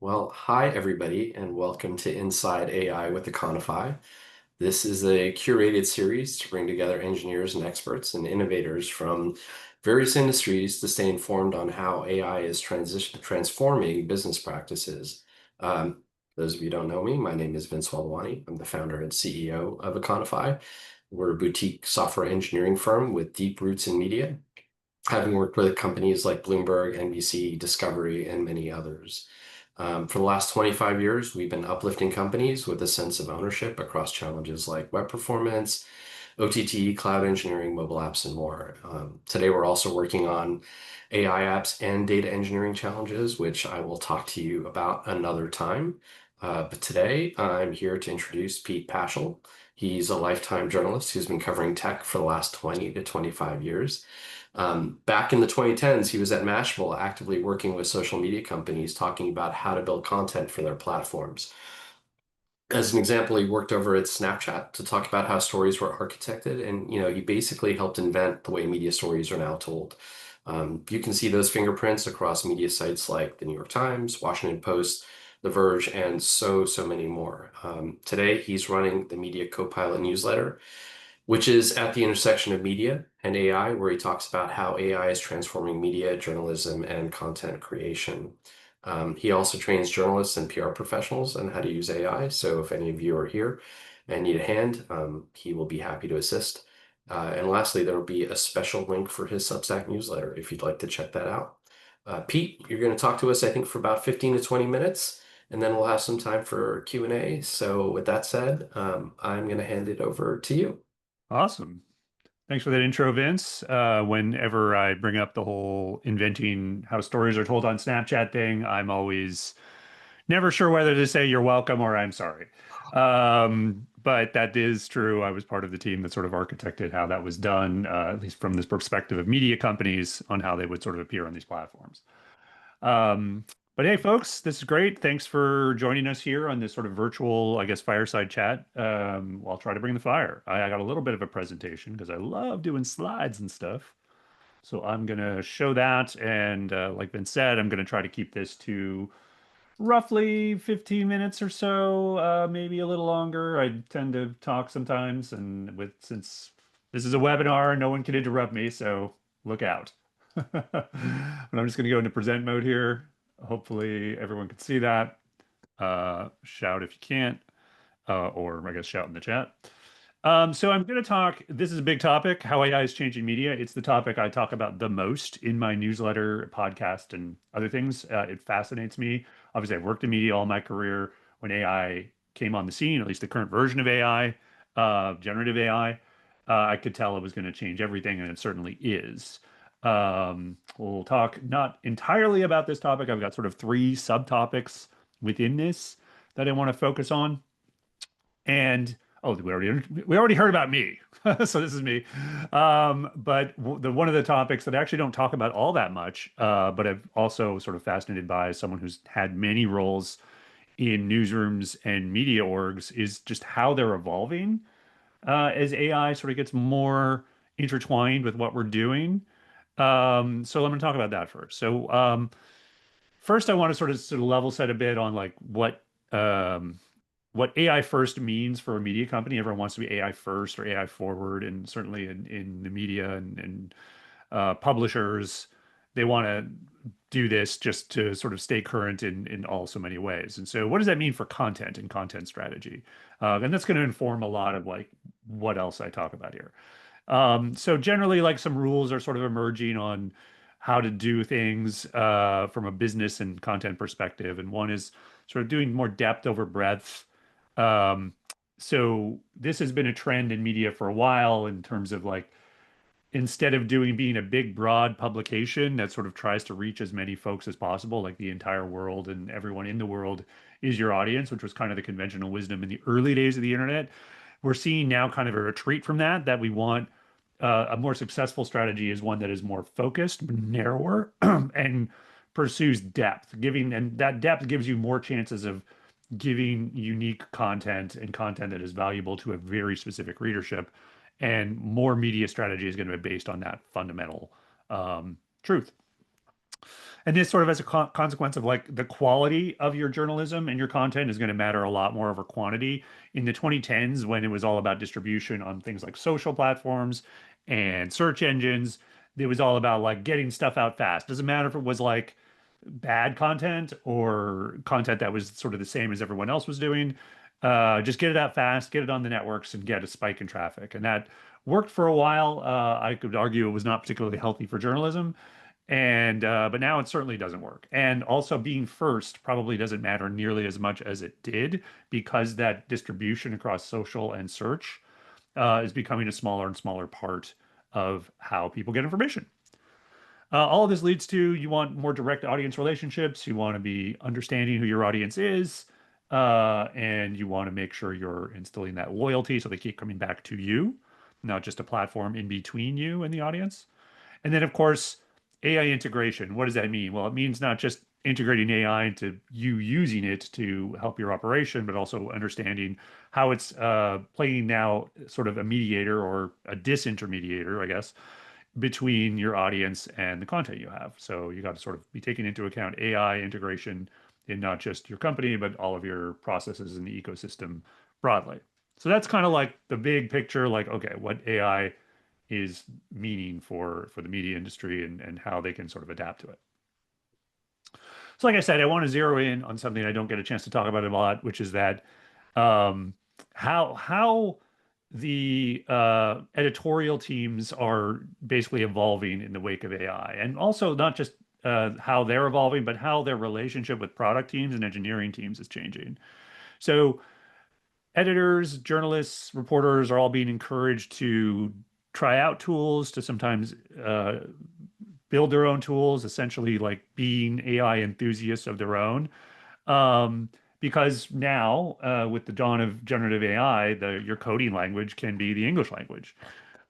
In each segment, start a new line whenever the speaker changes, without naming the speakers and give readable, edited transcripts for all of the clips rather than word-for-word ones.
Well, hi everybody, and welcome to Inside AI with Econify. This is a curated series to bring together engineers and experts and innovators from various industries to stay informed on how AI is transforming business practices. Those of you who don't know me, my name is Vince Walwani. I'm the founder and CEO of Econify. We're a boutique software engineering firm with deep roots in media, having worked with companies like Bloomberg, NBC, Discovery, and many others. For the last 25 years, we've been uplifting companies with a sense of ownership across challenges like web performance, OTT, cloud engineering, mobile apps, and more. Today, we're also working on AI apps and data engineering challenges, which I will talk to you about another time. But today, I'm here to introduce Pete Pachal. He's a lifetime journalist who's been covering tech for the last 20 to 25 years. Back in the 2010s, he was at Mashable actively working with social media companies talking about how to build content for their platforms. As an example, he worked over at Snapchat to talk about how stories were architected, and he basically helped invent the way media stories are now told. You can see those fingerprints across media sites like the New York Times, Washington Post, The Verge, and so many more. Today, he's running the Media Copilot newsletter, which is at the intersection of media and AI, where he talks about how AI is transforming media, journalism, and content creation. He also trains journalists and PR professionals on how to use AI. So if any of you are here and need a hand, he will be happy to assist. And lastly, there will be a special link for his Substack newsletter if you'd like to check that out. Pete, you're going to talk to us, I think, for about 15 to 20 minutes, and then we'll have some time for Q&A. So with that said, I'm going to hand it over to you.
Awesome. Thanks for that intro, Vince. Whenever I bring up the whole inventing how stories are told on Snapchat thing, I'm always never sure whether to say you're welcome or I'm sorry. But that is true. I was part of the team that sort of architected how that was done, at least from this perspective of media companies on how they would sort of appear on these platforms. Um, but hey, folks, this is great. Thanks for joining us here on this sort of virtual, I guess, fireside chat. I'll try to bring the fire. I got a little bit of a presentation because I love doing slides and stuff. So I'm going to show that. And like Ben said, I'm going to try to keep this to roughly 15 minutes or so, maybe a little longer. I tend to talk sometimes. And since this is a webinar, no one can interrupt me. So look out. But I'm just going to go into present mode here. Hopefully everyone can see that. Shout if you can't, or I guess shout in the chat. So I'm going to talk, this is a big topic, how AI is changing media. It's the topic I talk about the most in my newsletter, podcast, and other things. It fascinates me. Obviously, I've worked in media all my career. When AI came on the scene, at least the current version of AI, generative AI, I could tell it was going to change everything, and it certainly is. We'll talk not entirely about this topic. I've got sort of three subtopics within this that I want to focus on. And oh, we already heard about me, so this is me. But one of the topics that I actually don't talk about all that much, but I'm also sort of fascinated by as someone who's had many roles in newsrooms and media orgs is just how they're evolving as AI sort of gets more intertwined with what we're doing. So I'm going to talk about that first. So first, I want to sort of level set a bit on like what AI first means for a media company. Everyone wants to be AI first or AI forward, and certainly in the media and publishers, they want to do this just to sort of stay current in all so many ways. And so, what does that mean for content and content strategy? And that's going to inform a lot of like what else I talk about here. So generally, like some rules are sort of emerging on how to do things from a business and content perspective, and one is sort of doing more depth over breadth. Um, so this has been a trend in media for a while in terms of like instead of being a big broad publication that sort of tries to reach as many folks as possible, like the entire world and everyone in the world is your audience, which was kind of the conventional wisdom in the early days of the internet. We're seeing now kind of a retreat from that we want a more successful strategy is one that is more focused, narrower, and pursues depth, and that depth gives you more chances of giving unique content and content that is valuable to a very specific readership. And more media strategy is going to be based on that fundamental truth. And this sort of as a consequence of like the quality of your journalism and your content is going to matter a lot more over quantity. In the 2010s, when it was all about distribution on things like social platforms and search engines, it was all about like getting stuff out fast. Doesn't matter if it was like bad content or content that was sort of the same as everyone else was doing. Just get it out fast, get it on the networks, and get a spike in traffic. And that worked for a while. I could argue it was not particularly healthy for journalism. And but now it certainly doesn't work. And also being first probably doesn't matter nearly as much as it did because that distribution across social and search is becoming a smaller and smaller part of how people get information. All of this leads to you want more direct audience relationships. You want to be understanding who your audience is, and you want to make sure you're instilling that loyalty so they keep coming back to you, not just a platform in between you and the audience. And then, of course, AI integration. What does that mean? Well, it means not just integrating AI into you using it to help your operation, but also understanding how it's playing now sort of a mediator or a disintermediator, I guess, between your audience and the content you have. So you got to sort of be taking into account AI integration in not just your company, but all of your processes in the ecosystem broadly. So that's kind of like the big picture, like, okay, what AI is meaning for the media industry and how they can sort of adapt to it. So like I said, I want to zero in on something I don't get a chance to talk about a lot, which is that um, how the editorial teams are basically evolving in the wake of AI, and also not just how they're evolving, but how their relationship with product teams and engineering teams is changing. So editors, journalists, reporters are all being encouraged to try out tools, to sometimes build their own tools, essentially like being AI enthusiasts of their own. Um, because now, with the dawn of generative AI, your coding language can be the English language.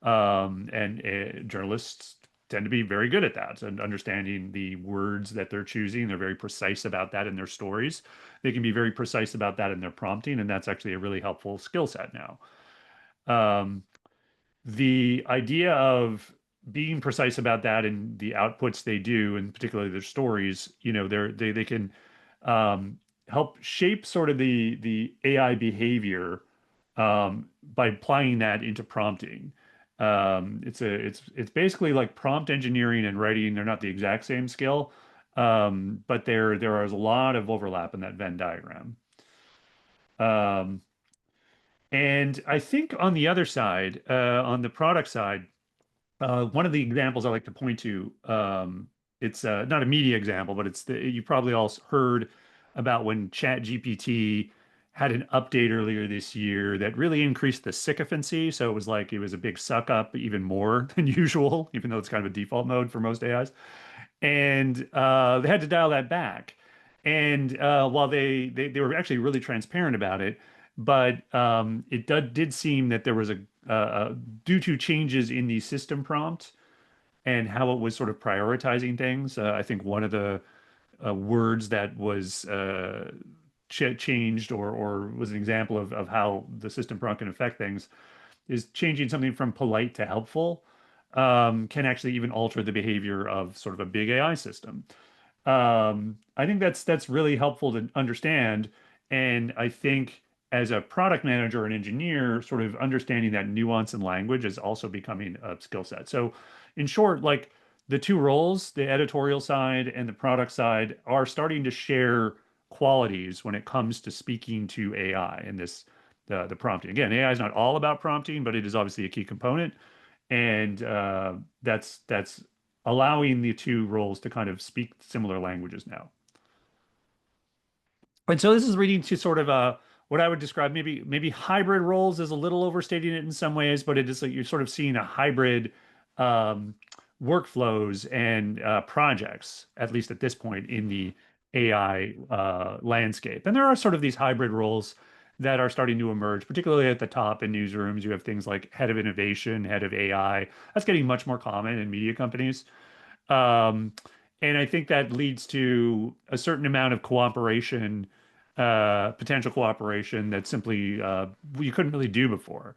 And journalists tend to be very good at that and understanding the words that they're choosing. They're very precise about that in their stories. They can be very precise about that in their prompting, and that's actually a really helpful skill set now. Um, the idea of being precise about that and the outputs they do, and particularly their stories, they can help shape sort of the AI behavior by applying that into prompting. It's basically like prompt engineering and writing. They're not the exact same skill, but there is a lot of overlap in that Venn diagram. Um, and I think on the other side, on the product side, one of the examples I like to point to, it's not a media example, but you probably all heard about when ChatGPT had an update earlier this year that really increased the sycophancy. So it was like it was a big suck up, even more than usual, even though it's kind of a default mode for most AIs. And they had to dial that back. And while they were actually really transparent about it, but it did seem that there was due to changes in the system prompt and how it was sort of prioritizing things. I think one of the words that was changed or was an example of how the system prompt can affect things is changing something from polite to helpful can actually even alter the behavior of sort of a big AI system. I think that's really helpful to understand. And I think as a product manager and engineer, sort of understanding that nuance in language is also becoming a skill set. So in short, like the two roles, the editorial side and the product side, are starting to share qualities when it comes to speaking to AI and the prompting. Again, AI is not all about prompting, but it is obviously a key component. And that's allowing the two roles to kind of speak similar languages now. And so this is leading to sort of what I would describe maybe hybrid roles is a little overstating it in some ways, but it is like you're sort of seeing a hybrid um, workflows and projects, at least at this point in the AI landscape. And there are sort of these hybrid roles that are starting to emerge, particularly at the top in newsrooms. You have things like head of innovation, head of AI. That's getting much more common in media companies. Um, and I think that leads to a certain amount of cooperation, potential cooperation that simply you couldn't really do before.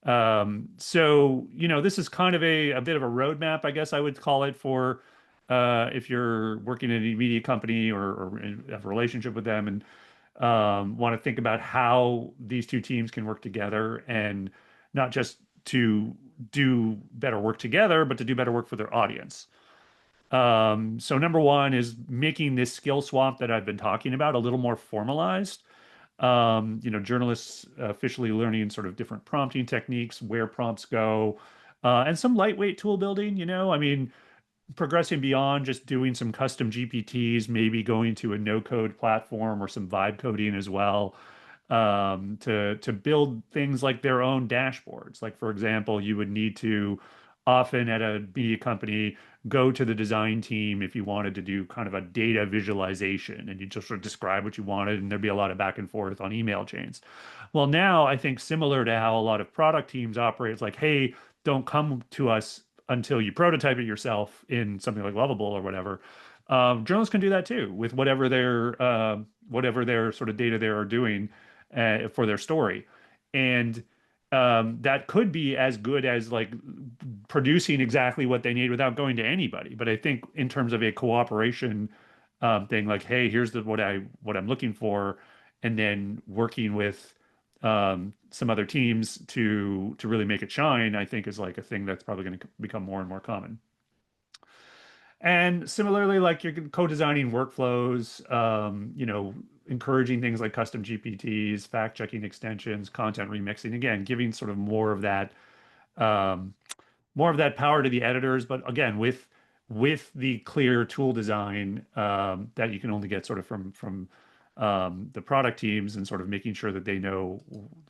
So, this is kind of a bit of a roadmap, I guess I would call it, for if you're working in a media company or have a relationship with them and want to think about how these two teams can work together and not just to do better work together, but to do better work for their audience. So number one is making this skill swap that I've been talking about a little more formalized. Journalists officially learning sort of different prompting techniques, where prompts go, and some lightweight tool building. I mean, progressing beyond just doing some custom GPTs, maybe going to a no-code platform or some vibe coding as well, to build things like their own dashboards. Like for example, you would need to often at a media company go to the design team if you wanted to do kind of a data visualization and you just sort of describe what you wanted and there'd be a lot of back and forth on email chains. Well, now I think similar to how a lot of product teams operate, it's like, hey, don't come to us until you prototype it yourself in something like Lovable or whatever. Journalists can do that too with whatever their sort of data they are doing for their story, and that could be as good as like producing exactly what they need without going to anybody. But I think in terms of a cooperation thing, like, hey, here's what I'm looking for, and then working with some other teams to really make it shine, I think is like a thing that's probably going to become more and more common. And similarly, like you're co-designing workflows, encouraging things like custom GPTs, fact-checking extensions, content remixing. Again, giving sort of um, more of that power to the editors, but again, with the clear tool design that you can only get sort of from the product teams and sort of making sure that they know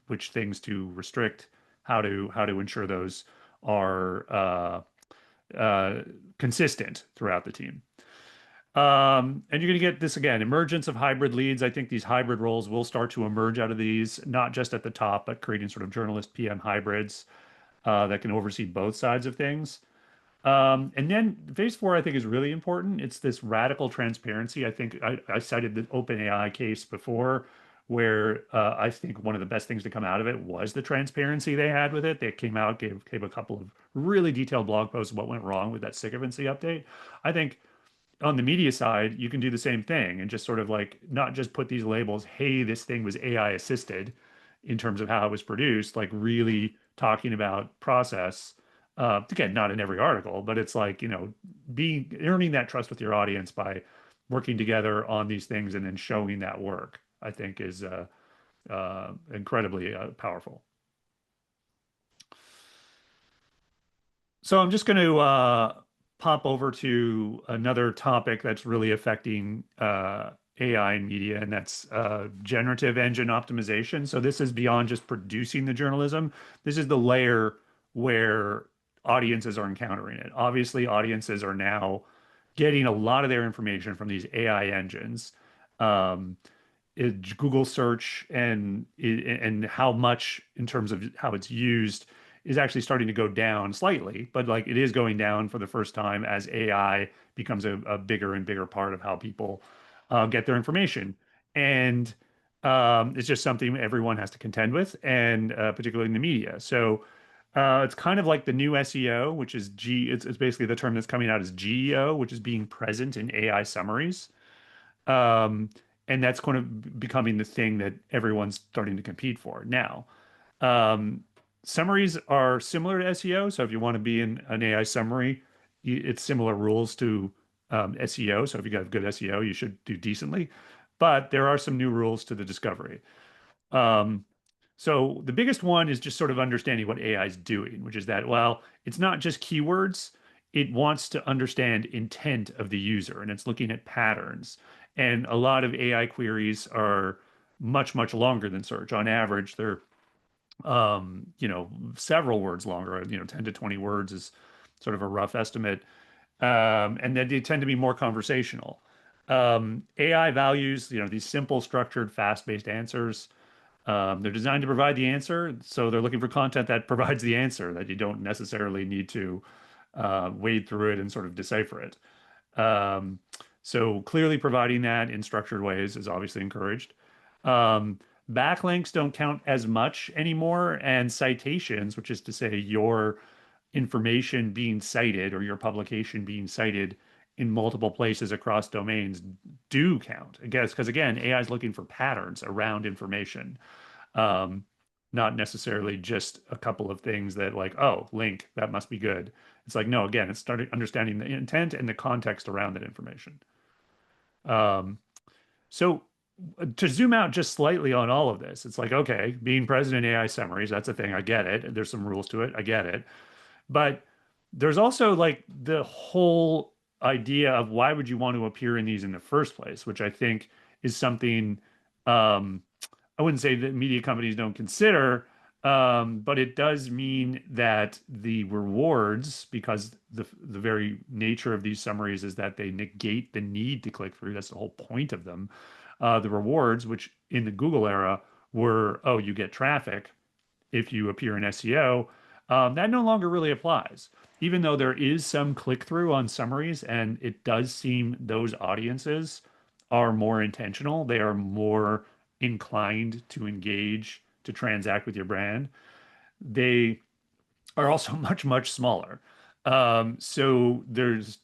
which things to restrict, how to ensure those are uh, consistent throughout the team. And you're going to get this again, emergence of hybrid leads. I think these hybrid roles will start to emerge out of these, not just at the top, but creating sort of journalist PM hybrids that can oversee both sides of things. And then phase four, I think, is really important. It's this radical transparency. I think I cited the OpenAI case before, where I think one of the best things to come out of it was the transparency they had with it. They came out, gave a couple of really detailed blog posts of what went wrong with that sycophancy update. I think on the media side, you can do the same thing and just sort of like not just put these labels, hey, this thing was AI assisted in terms of how it was produced, like really talking about process. Again, not in every article, but it's like, being earning that trust with your audience by working together on these things and then showing that work, I think is incredibly powerful. So I'm just going to pop over to another topic that's really affecting AI and media, and that's generative engine optimization. So this is beyond just producing the journalism. This is the layer where audiences are encountering it. Obviously, audiences are now getting a lot of their information from these AI engines. Um, Google search and how much in terms of how it's used is actually starting to go down slightly, but like it is going down for the first time as AI becomes a bigger and bigger part of how people get their information. And it's just something everyone has to contend with, and particularly in the media. So it's kind of like the new SEO, which is it's basically the term that's coming out as GEO, which is being present in AI summaries. Um, and that's kind of becoming the thing that everyone's starting to compete for now. Um, Summaries are similar to SEO. So if you want to be in an AI summary, it's similar rules to SEO. So if you got good SEO, you should do decently. But there are some new rules to the discovery. Um, so the biggest one is just sort of understanding what AI is doing, which is that, well, it's not just keywords. It wants to understand intent of the user and it's looking at patterns. And a lot of AI queries are much, much longer than search. On average, they're several words longer, 10 to 20 words is sort of a rough estimate. And then they tend to be more conversational. AI values, these simple, structured, fast-paced answers. They're designed to provide the answer, so they're looking for content that provides the answer that you don't necessarily need to wade through it and sort of decipher it. Um, so clearly providing that in structured ways is obviously encouraged. Um, Backlinks don't count as much anymore, and citations, which is to say your information being cited or your publication being cited in multiple places across domains do count. I guess because again, AI is looking for patterns around information, um, not necessarily just a couple of things that like, oh, link, that must be good. It's like, no, again, it's starting understanding the intent and the context around that information. Um, so to zoom out just slightly on all of this, it's like, okay, being present in AI summaries, that's a thing. I get it. There's some rules to it. I get it. But there's also like the whole idea of why would you want to appear in these in the first place, which I think is something um, I wouldn't say that media companies don't consider, but it does mean that the rewards, because the very nature of these summaries is that they negate the need to click through. That's the whole point of them. The rewards, which in the Google era were, oh, you get traffic if you appear in SEO, that no longer really applies. Even though there is some click through on summaries, and it does seem those audiences are more intentional, they are more inclined to engage, to transact with your brand. They are also much smaller. So there's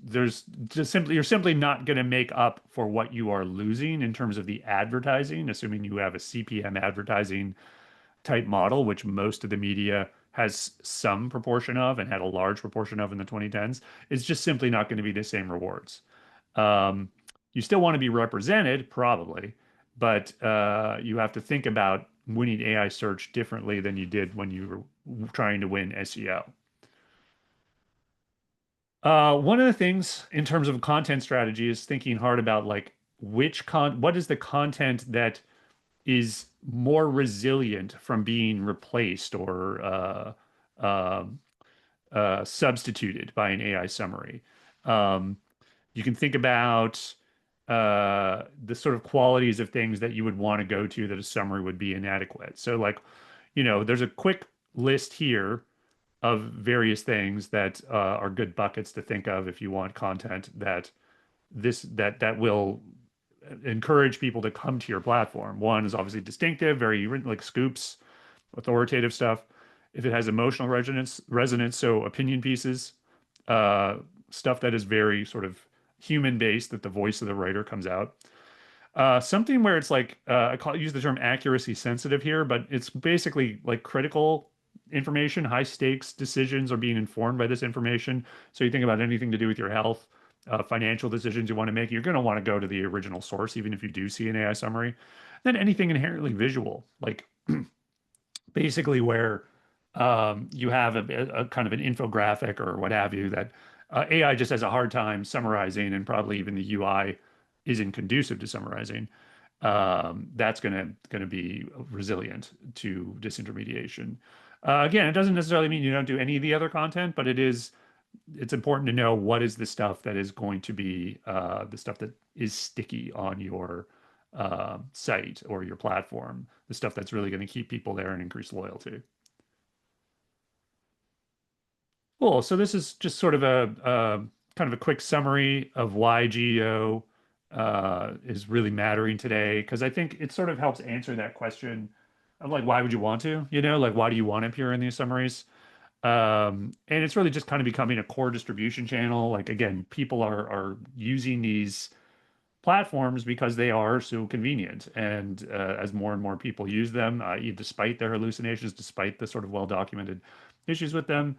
just simply you're simply not going to make up for what you are losing in terms of the advertising, assuming you have a CPM advertising type model, which most of the media has some proportion of and had a large proportion of in the 2010s. It's just simply not going to be the same rewards. Um, you still want to be represented, probably, but you have to think about winning AI search differently than you did when you were trying to win SEO. One of the things in terms of content strategy is thinking hard about like what is the content that is more resilient from being replaced or um substituted by an AI summary. Um, you can think about the sort of qualities of things that you would want to go to that a summary would be inadequate. So, like, there's a quick list here of various things that are good buckets to think of if you want content that will encourage people to come to your platform. One is obviously distinctive, very like scoops, authoritative stuff. If it has emotional resonance, so opinion pieces, uh, stuff that is very sort of human based, that the voice of the writer comes out. Something where it's like use the term accuracy sensitive here, but it's basically like critical information, high stakes decisions are being informed by this information. So you think about anything to do with your health, financial decisions you want to make, you're going to want to go to the original source, even if you do see an AI summary. Then anything inherently visual, like basically where you have a kind of an infographic or what have you that AI just has a hard time summarizing, and probably even the UI isn't conducive to summarizing. That's gonna be resilient to disintermediation. Again, it doesn't necessarily mean you don't do any of the other content, but it's important to know what is the stuff that is going to be the stuff that is sticky on your site or your platform, the stuff that's really going to keep people there and increase loyalty. Cool. So this is just sort of a kind of a quick summary of why GEO is really mattering today, because I think it sort of helps answer that question of like, why would you want to, like why do you want to appear in these summaries? And it's really just kind of becoming a core distribution channel. Like again, people are using these platforms because they are so convenient. And as more and more people use them, despite their hallucinations, despite the sort of well-documented issues with them,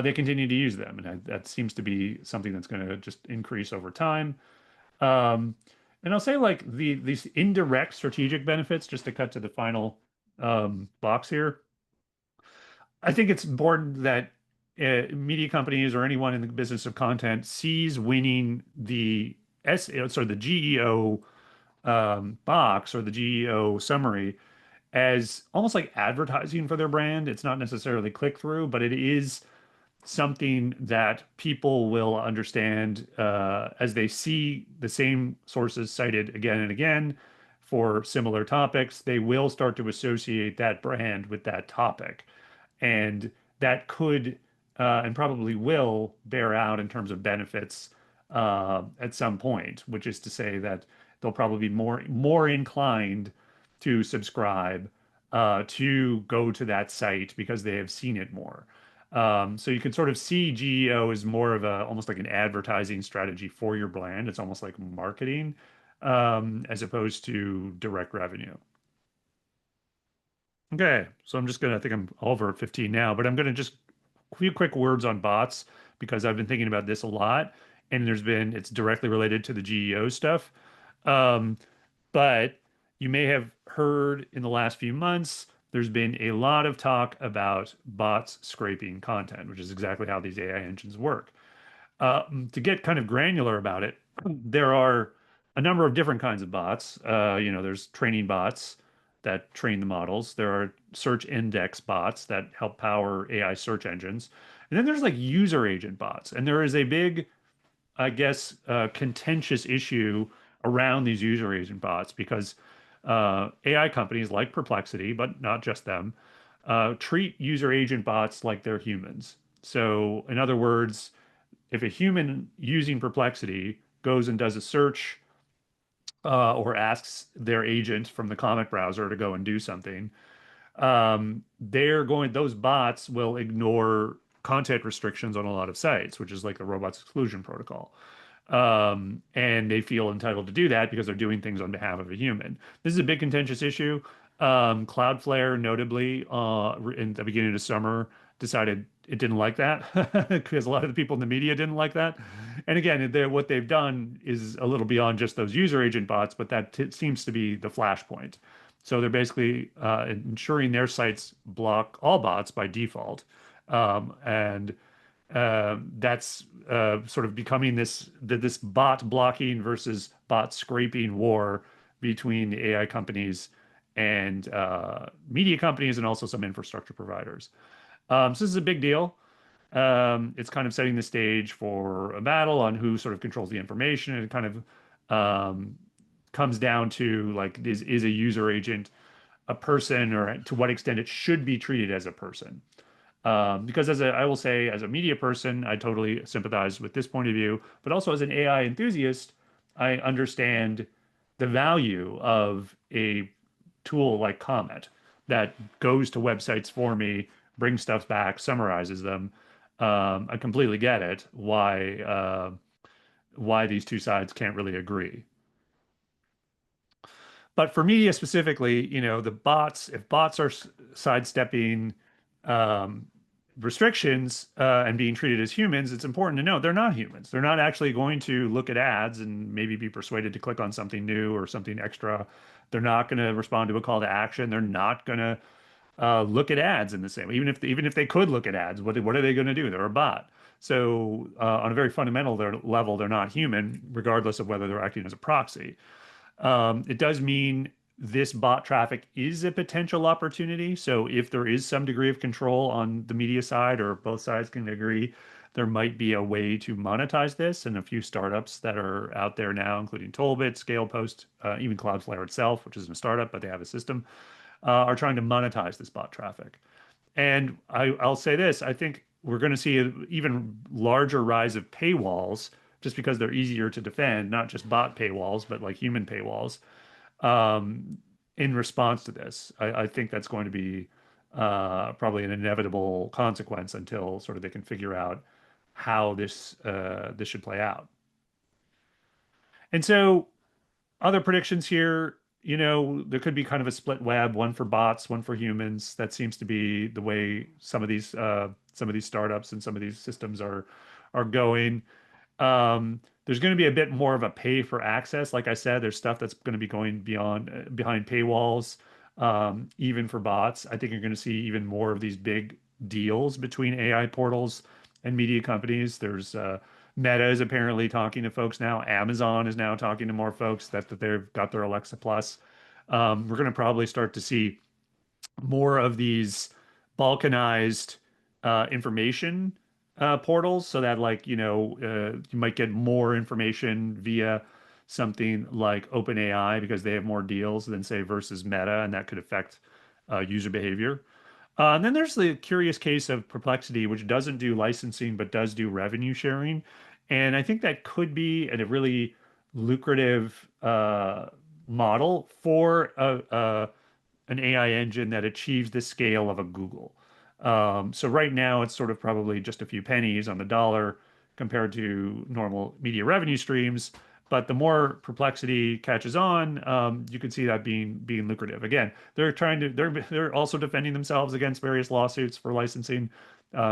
they continue to use them. And that seems to be something that's going to just increase over time. Um, and I'll say like these indirect strategic benefits, just to cut to the final box here. I think it's important that media companies or anyone in the business of content sees winning the GEO box or the GEO summary as almost like advertising for their brand. It's not necessarily click through, but it is something that people will understand as they see the same sources cited again and again for similar topics. They will start to associate that brand with that topic. And that could and probably will bear out in terms of benefits at some point, which is to say that they'll probably be more inclined to subscribe to go to that site because they have seen it more. So you can sort of see GEO as more of a almost like an advertising strategy for your brand. It's almost like marketing, as opposed to direct revenue. Okay, so I'm just gonna, I think I'm over at 15 now, but I'm gonna just a few quick words on bots because I've been thinking about this a lot, and it's directly related to the GEO stuff. Um, but you may have heard in the last few months, there's been a lot of talk about bots scraping content, which is exactly how these AI engines work. To get kind of granular about it, there are a number of different kinds of bots. There's training bots that train the models. There are search index bots that help power AI search engines. And then there's like user agent bots. And there is a big, I guess, contentious issue around these user agent bots because AI companies like Perplexity, but not just them, treat user agent bots like they're humans. So, in other words, if a human using Perplexity goes and does a search or asks their agent from the comic browser to go and do something, those bots will ignore content restrictions on a lot of sites, which is like the robots exclusion protocol. And they feel entitled to do that because they're doing things on behalf of a human. This is a big contentious issue. Cloudflare, notably, in the beginning of summer, decided it didn't like that because a lot of the people in the media didn't like that. And again, what they've done is a little beyond just those user agent bots, but that seems to be the flashpoint. So they're basically ensuring their sites block all bots by default. And That's sort of becoming this bot blocking versus bot scraping war between the AI companies and media companies and also some infrastructure providers. So this is a big deal. It's kind of setting the stage for a battle on who sort of controls the information, and it kind of comes down to like is a user agent a person, or to what extent it should be treated as a person. Because I will say, as a media person, I totally sympathize with this point of view, but also as an AI enthusiast, I understand the value of a tool like Comet that goes to websites for me, brings stuff back, summarizes them. I completely get it why these two sides can't really agree. But for media specifically, if bots are sidestepping um, restrictions and being treated as humans, it's important to know they're not humans. They're not actually going to look at ads and maybe be persuaded to click on something new or something extra. They're not going to respond to a call to action. They're not going to look at ads in the same way. Even if they could look at ads, what are they going to do? They're a bot. So on a very fundamental level, they're not human, regardless of whether they're acting as a proxy. It does mean this bot traffic is a potential opportunity. So if there is some degree of control on the media side, or both sides can agree, there might be a way to monetize this. And a few startups that are out there now, including Tollbit, ScalePost, even Cloudflare itself, which isn't a startup, but they have a system, are trying to monetize this bot traffic. And I'll say this, I think we're going to see an even larger rise of paywalls just because they're easier to defend, not just bot paywalls, but like human paywalls um, in response to this. I think that's going to be probably an inevitable consequence until sort of they can figure out how this should play out. And so other predictions here, there could be kind of a split web, one for bots, one for humans. That seems to be the way some of these startups and some of these systems are going. There's going to be a bit more of a pay for access. Like I said, there's stuff that's going to be going beyond behind paywalls, even for bots. I think you're going to see even more of these big deals between AI portals and media companies. There's Meta is apparently talking to folks now. Amazon is now talking to more folks that they've got their Alexa Plus. We're going to probably start to see more of these balkanized information portals so that you might get more information via something like OpenAI because they have more deals than say versus Meta, and that could affect user behavior. And then there's the curious case of Perplexity, which doesn't do licensing but does do revenue sharing. And I think that could be a really lucrative model for an AI engine that achieves the scale of a Google. So right now it's sort of probably just a few pennies on the dollar compared to normal media revenue streams. But the more Perplexity catches on, you can see that being lucrative. Again, they're also defending themselves against various lawsuits for licensing,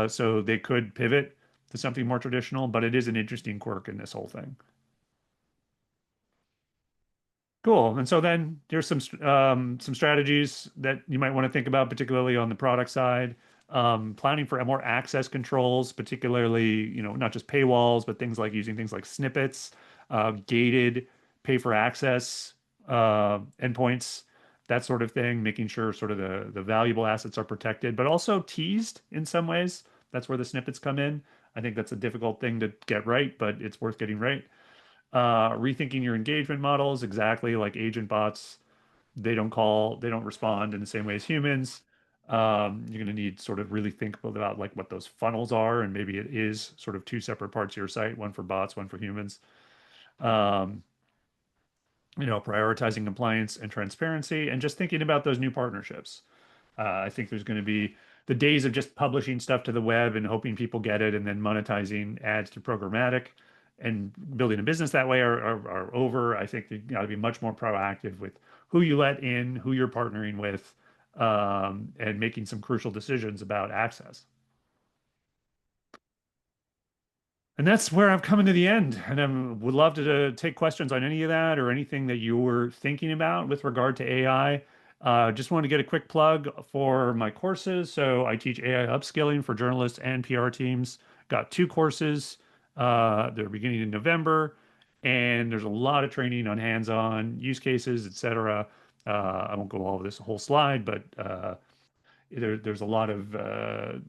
so they could pivot to something more traditional. But it is an interesting quirk in this whole thing. Cool. And so then there's some strategies that you might want to think about, particularly on the product side. Planning for more access controls, particularly, not just paywalls, but things like using things like snippets, gated pay for access endpoints, that sort of thing, making sure sort of the valuable assets are protected, but also teased in some ways. That's where the snippets come in. I think that's a difficult thing to get right, but it's worth getting right. Rethinking your engagement models, exactly like agent bots. They don't respond in the same way as humans. You're going to need sort of really think about like what those funnels are, and maybe it is sort of two separate parts of your site, one for bots, one for humans. Um, Prioritizing compliance and transparency, and just thinking about those new partnerships. I think there's going to be the days of just publishing stuff to the web and hoping people get it and then monetizing ads to programmatic and building a business that way are over. I think you got to be much more proactive with who you let in, who you're partnering with, and making some crucial decisions about access. And that's where I'm coming to the end. And I would love to take questions on any of that or anything that you were thinking about with regard to AI. Just wanted to get a quick plug for my courses. So I teach AI upskilling for journalists and PR teams. Got two courses. They're beginning in November, and there's a lot of training on hands-on use cases, etc. I won't go over this whole slide, but there's a lot of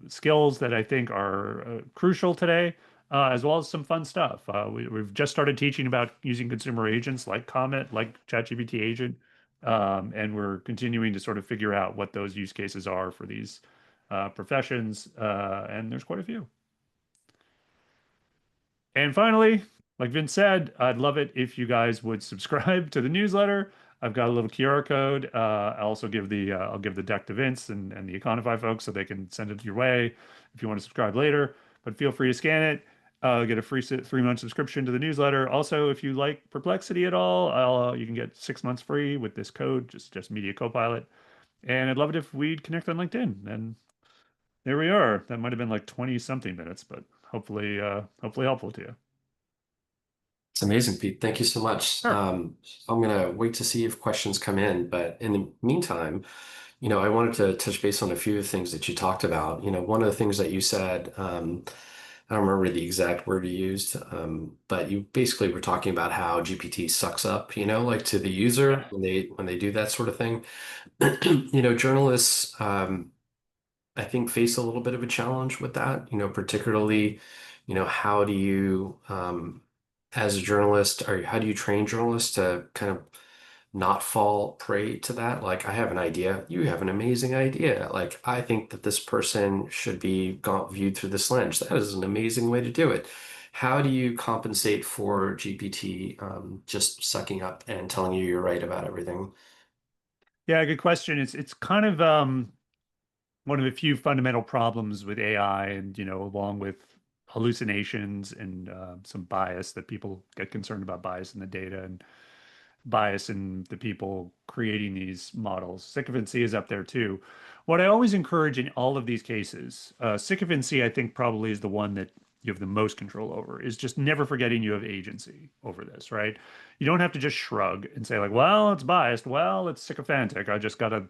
skills that I think are crucial today, as well as some fun stuff. We've just started teaching about using consumer agents like Comet, like ChatGPT agent, and we're continuing to sort of figure out what those use cases are for these professions, and there's quite a few. And finally, like Vince said, I'd love it if you guys would subscribe to the newsletter. I've got a little QR code. I'll give the deck to Vince and the Econify folks so they can send it your way if you want to subscribe later. But feel free to scan it. Get a free 3 month subscription to the newsletter. Also, if you like Perplexity at all, you can get 6 months free with this code, just Media Copilot. And I'd love it if we'd connect on LinkedIn. And there we are. That might have been like 20 something minutes, but hopefully helpful to you.
It's amazing, Pete. Thank you so much.
Sure.
I'm gonna wait to see if questions come in, but in the meantime, I wanted to touch base on a few of the things that you talked about. One of the things that you said, I don't remember the exact word you used, but you basically were talking about how GPT sucks up, like to the user
Yeah.
when they do that sort of thing. Journalists, I think face a little bit of a challenge with that, particularly, how do you, as a journalist, or how do you train journalists to kind of not fall prey to that? Like, I have an idea, you have an amazing idea. Like, I think that this person should be viewed through this lens. That is an amazing way to do it. How do you compensate for GPT just sucking up and telling you you're right about everything?
Yeah, good question. It's kind of one of the few fundamental problems with AI, and along with hallucinations and some bias that people get concerned about bias in the data and bias in the people creating these models. Sycophancy is up there too. What I always encourage in all of these cases, sycophancy, I think probably is the one that you have the most control over, is just never forgetting you have agency over this, right? You don't have to just shrug and say like, well, it's biased. Well, it's sycophantic. I just got to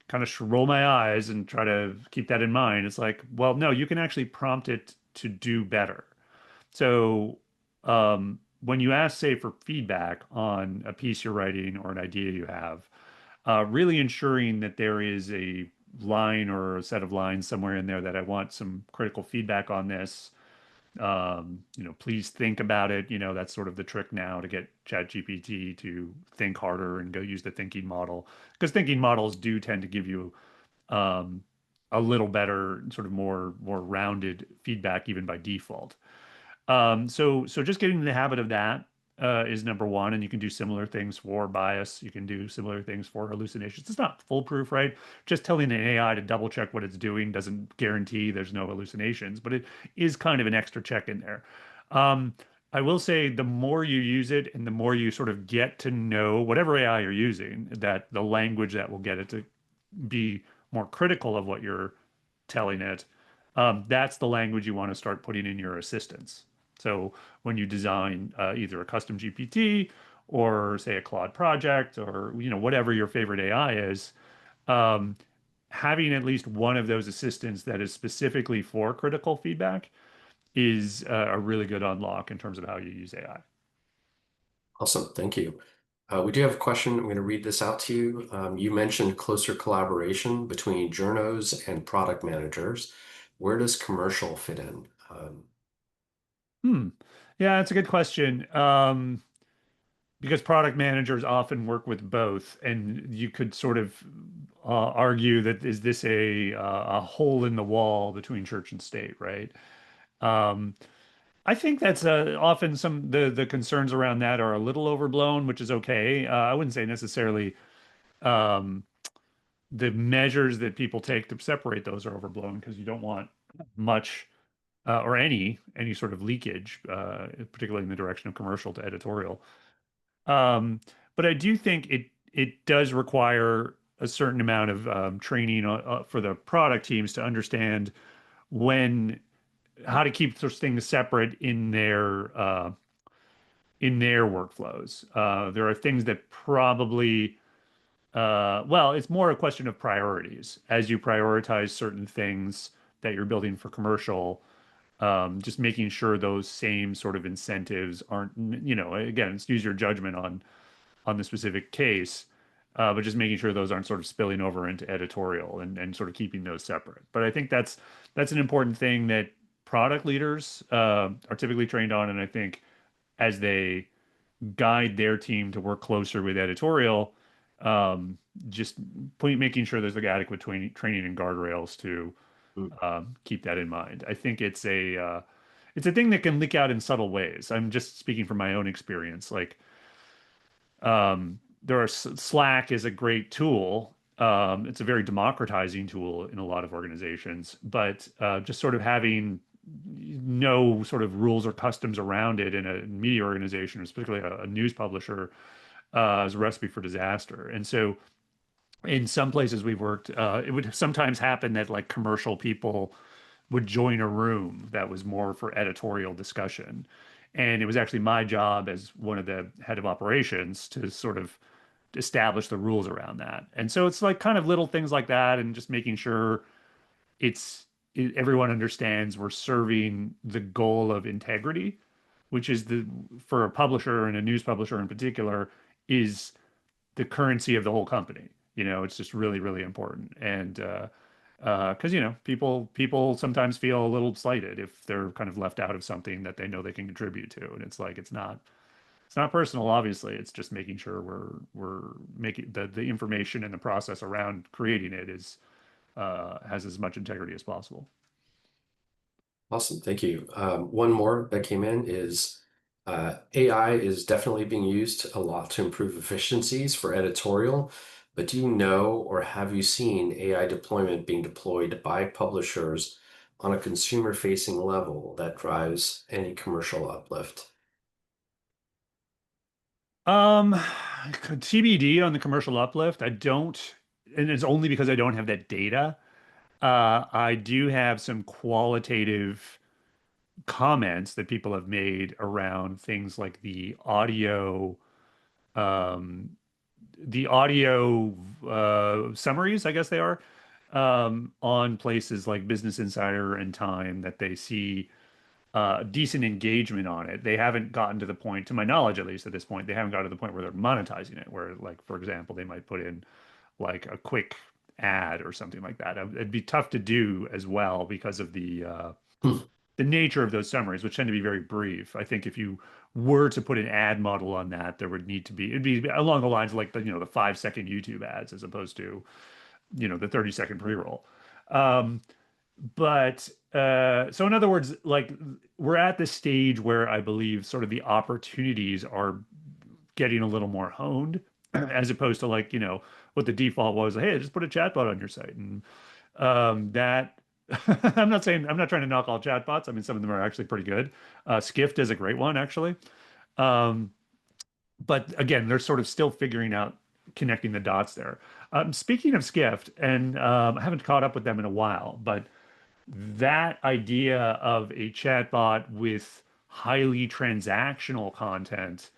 kind of roll my eyes and try to keep that in mind. It's like, well, no, you can actually prompt it to do better. So when you ask, say, for feedback on a piece you're writing or an idea you have, really ensuring that there is a line or a set of lines somewhere in there that I want some critical feedback on this. Please think about it. That's sort of the trick now to get ChatGPT to think harder and go use the thinking model, because thinking models do tend to give you um, a little better, sort of more rounded feedback even by default. So just getting in the habit of that. is number one, and you can do similar things for bias. You can do similar things for hallucinations. It's not foolproof, right? Just telling an AI to double check what it's doing doesn't guarantee there's no hallucinations, but it is kind of an extra check in there. Um, I will say the more you use it and the more you sort of get to know whatever AI you're using, that the language that will get it to be more critical of what you're telling it, that's the language you want to start putting in your assistants. So when you design either a custom GPT or say a Claude project or whatever your favorite AI is, um, having at least one of those assistants that is specifically for critical feedback is a really good unlock in terms of how you use AI.
Awesome. Thank you. We do have a question. I'm going to read this out to you. You mentioned closer collaboration between journos and product managers. Where does commercial fit in?
Hmm. Yeah, that's a good question. Because product managers often work with both, and you could sort of argue that is this a hole in the wall between church and state, right? Um, I think that's often some the concerns around that are a little overblown, which is okay. I wouldn't say necessarily um, the measures that people take to separate those are overblown because you don't want much or any sort of leakage, particularly in the direction of commercial to editorial. But I do think it does require a certain amount of training for the product teams to understand when how to keep those things separate in their workflows. There are things that probably well, it's more a question of priorities. As you prioritize certain things that you're building for commercial, just making sure those same sort of incentives aren't, again, it's use your judgment on the specific case, but just making sure those aren't sort of spilling over into editorial and sort of keeping those separate. But I think that's an important thing that product leaders are typically trained on, and I think as they guide their team to work closer with editorial, um, just making sure there's like adequate training and guardrails to keep that in mind. I think it's a thing that can leak out in subtle ways. I'm just speaking from my own experience. Like Slack is a great tool. It's a very democratizing tool in a lot of organizations, but just sort of having no sort of rules or customs around it in a media organization, particularly a news publisher, is a recipe for disaster. And so in some places we've worked, it would sometimes happen that like commercial people would join a room that was more for editorial discussion. And it was actually my job as one of the head of operations to sort of establish the rules around that. And so it's like kind of little things like that and just making sure everyone understands we're serving the goal of integrity, which is the for a publisher and a news publisher in particular is the currency of the whole company. It's just really, really important. And because people sometimes feel a little slighted if they're kind of left out of something that they know they can contribute to, and it's like it's not personal. Obviously, it's just making sure we're making the information and the process around creating it is has as much integrity as possible.
Awesome. Thank you. One more that came in is AI is definitely being used a lot to improve efficiencies for editorial, but do you know or have you seen AI deployment being deployed by publishers on a consumer-facing level that drives any commercial uplift?
Um, TBD on the commercial uplift. I don't, and it's only because I don't have that data. I do have some qualitative comments that people have made around things like um, the audio summaries, I guess they are, on places like Business Insider and Time that they see decent engagement on it. They haven't gotten to the point, to my knowledge, at least at this point, they haven't gotten to the point where they're monetizing it, where like, for example, they might put in like a quick ad or something like that. It'd be tough to do as well because of
Hmm.
the nature of those summaries, which tend to be very brief. I think if you were to put an ad model on that, there would need to be it'd be along the lines of like the 5 second YouTube ads as opposed to the 30-second pre-roll. Um, But so in other words, like we're at the stage where I believe sort of the opportunities are getting a little more honed as opposed to like, what the default was, hey, just put a chatbot on your site. And that I'm not trying to knock all chatbots. I mean, some of them are actually pretty good. Skift is a great one, actually. Um, but again, they're sort of still figuring out connecting the dots there. Speaking of Skift, and I haven't caught up with them in a while, but that idea of a chatbot with highly transactional content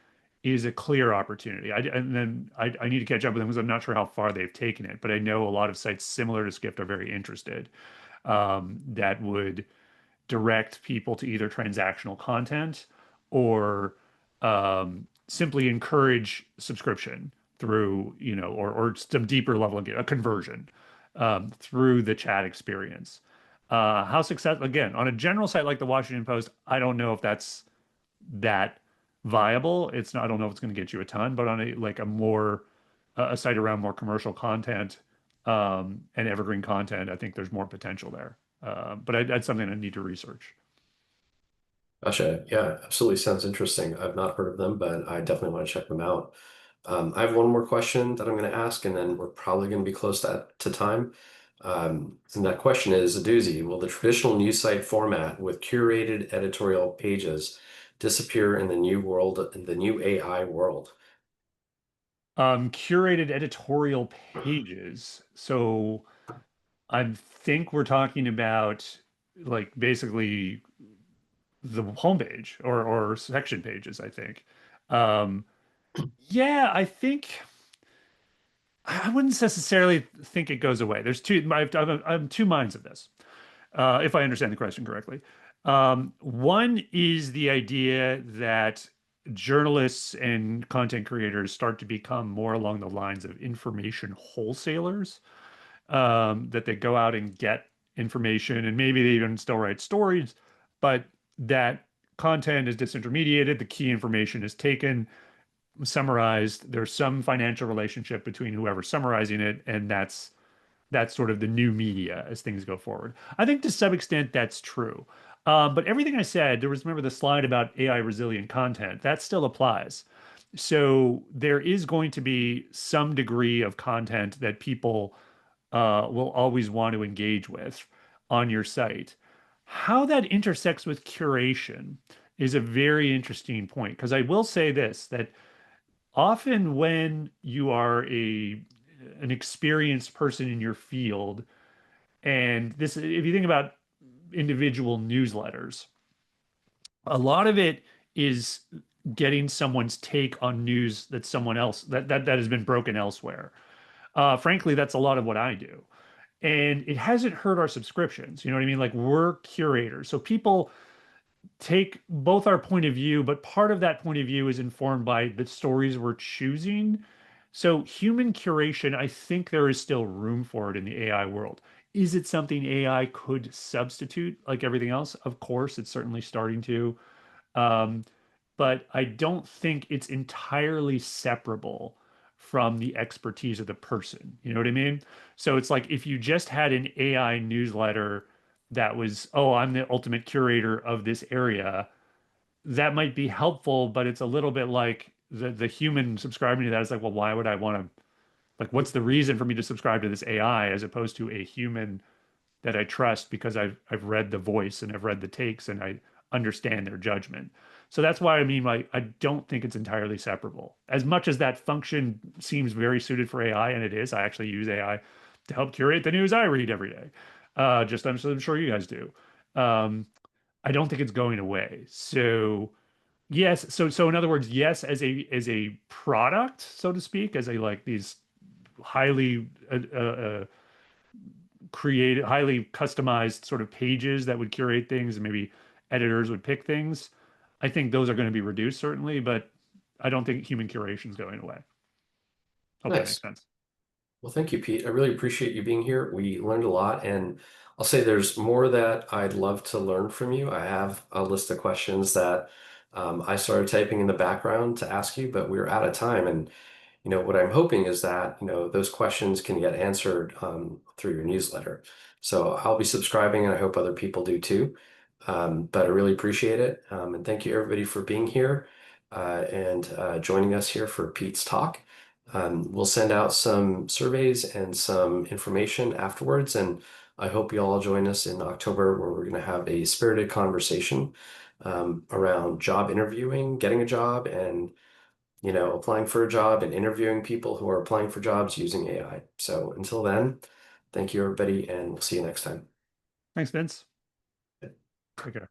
is a clear opportunity. I need to catch up with them because I'm not sure how far they've taken it, but I know a lot of sites similar to Skift are very interested, that would direct people to either transactional content or simply encourage subscription through, or some deeper level of a conversion through the chat experience. How successful, again, on a general site like the Washington Post, I don't know if that's that viable. It's not, I don't know if it's going to get you a ton, but on a like a more a site around more commercial content and evergreen content, I think there's more potential there. But that's something I need to research.
Gotcha. Yeah, absolutely sounds interesting. I've not heard of them, but I definitely want to check them out. I have one more question that I'm going to ask, and then we're probably going to be close to time. And that question is a doozy. Will the traditional news site format with curated editorial pages disappear in the new world, in the new AI world?
Curated editorial pages. So I think we're talking about like basically the homepage or section pages, I think. Um, yeah, I think I wouldn't necessarily think it goes away. I'm two minds of this, if I understand the question correctly. One is the idea that journalists and content creators start to become more along the lines of information wholesalers, that they go out and get information and maybe they even still write stories, but that content is disintermediated, the key information is taken, summarized, there's some financial relationship between whoever's summarizing it, and that's sort of the new media as things go forward. I think to some extent that's true. But everything I said, there was, remember the slide about AI resilient content, that still applies. So there is going to be some degree of content that people will always want to engage with on your site. How that intersects with curation is a very interesting point because I will say this, that often when you are an experienced person in your field, and this, if you think about individual newsletters, a lot of it is getting someone's take on news that someone else that has been broken elsewhere. Frankly, that's a lot of what I do. And it hasn't hurt our subscriptions. You know what I mean? Like we're curators. So people take both our point of view, but part of that point of view is informed by the stories we're choosing. So human curation, I think there is still room for it in the AI world. Is it something AI could substitute like everything else? Of course, it's certainly starting to. Um, but I don't think it's entirely separable from the expertise of the person. You know what I mean? So it's like if you just had an AI newsletter that was, oh, I'm the ultimate curator of this area, that might be helpful, but it's a little bit like the human subscribing to that is like, well, why would I want to, like, what's the reason for me to subscribe to this AI as opposed to a human that I trust because I've read the voice and I've read the takes and I understand their judgment. So that's why I mean, like, I don't think it's entirely separable. As much as that function seems very suited for AI, and it is, I actually use AI to help curate the news I read every day. Just I'm sure you guys do. Um, I don't think it's going away. So yes, so in other words, yes, as a product, so to speak, as a like these highly create highly customized sort of pages that would curate things and maybe editors would pick things. I think those are going to be reduced certainly, but I don't think human curation is going away. Hope that makes
Nice.
sense.
Well, thank you, Pete. I really appreciate you being here. We learned a lot, and I'll say there's more that I'd love to learn from you. I have a list of questions that I started typing in the background to ask you, but we're out of time. And what I'm hoping is that, those questions can get answered through your newsletter. So I'll be subscribing, and I hope other people do too. But I really appreciate it. And thank you everybody for being here and joining us here for Pete's talk. We'll send out some surveys and some information afterwards, and I hope you all join us in October, where we're going to have a spirited conversation around job interviewing, getting a job, and applying for a job and interviewing people who are applying for jobs using AI. So until then, thank you everybody, and we'll see you next time.
Thanks, Vince. Take care.